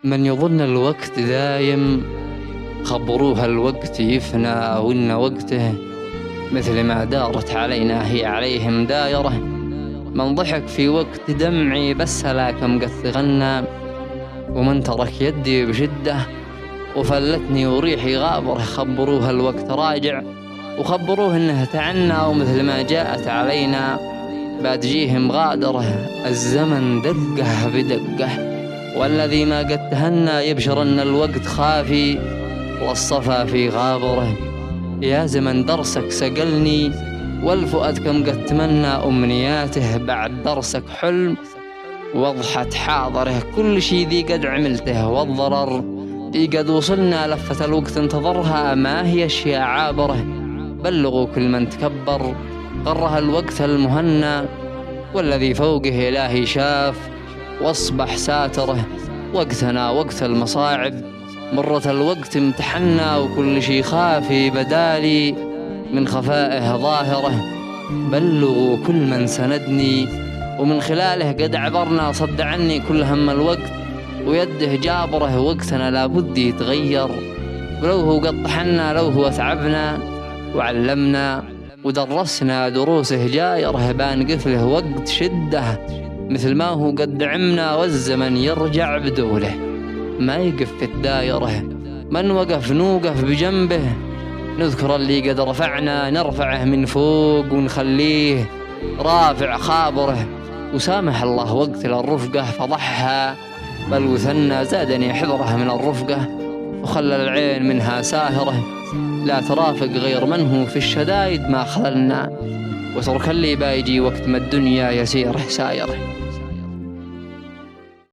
من يظن الوقت دايم خبروها الوقت يفنى وإن وقته مثل ما دارت علينا هي عليهم دايرة. من ضحك في وقت دمعي بس هلاكم قد غنى، ومن ترك يدي بشدة وفلتني وريحي غابره. خبروها الوقت راجع وخبروه انه تعنى، ومثل ما جاءت علينا باتجيهم غادره. الزمن دقه بدقه والذي ما قد تهنى يبشر ان الوقت خافي والصفا في غابره. يا زمن درسك سقلني والفؤاد كم قد تمنى أمنياته، بعد درسك حلم وضحت حاضره. كل شي ذي قد عملته والضرر ذي قد وصلنا، لفة الوقت انتظرها ما هي أشياء عابره. بلغوا كل من تكبر غرها الوقت المهنى، والذي فوقه إلهي شاف واصبح ساتره. وقتنا وقت المصاعب مرة الوقت امتحنا، وكل شي خافي بدالي من خفائه ظاهره. بلغوا كل من سندني ومن خلاله قد عبرنا، صد عني كل هم الوقت ويده جابره. وقتنا لابد يتغير، ولو هو قد طحنا لو هو تعبنا وعلمنا ودرسنا دروسه جايره. بان قفله وقت شده مثل ما هو قد دعمنا، والزمن يرجع بدوله ما يقف في الدايره. من وقف نوقف بجنبه، نذكر اللي قد رفعنا نرفعه من فوق ونخليه رافع خابره. وسامح الله وقت للرفقة فضحها، بل وثنى زادني حذره من الرفقة وخلى العين منها ساهرة. لا ترافق غير من هو في الشدايد ما خللنا، وترك اللي بايجي وقت ما الدنيا يسيره سايره.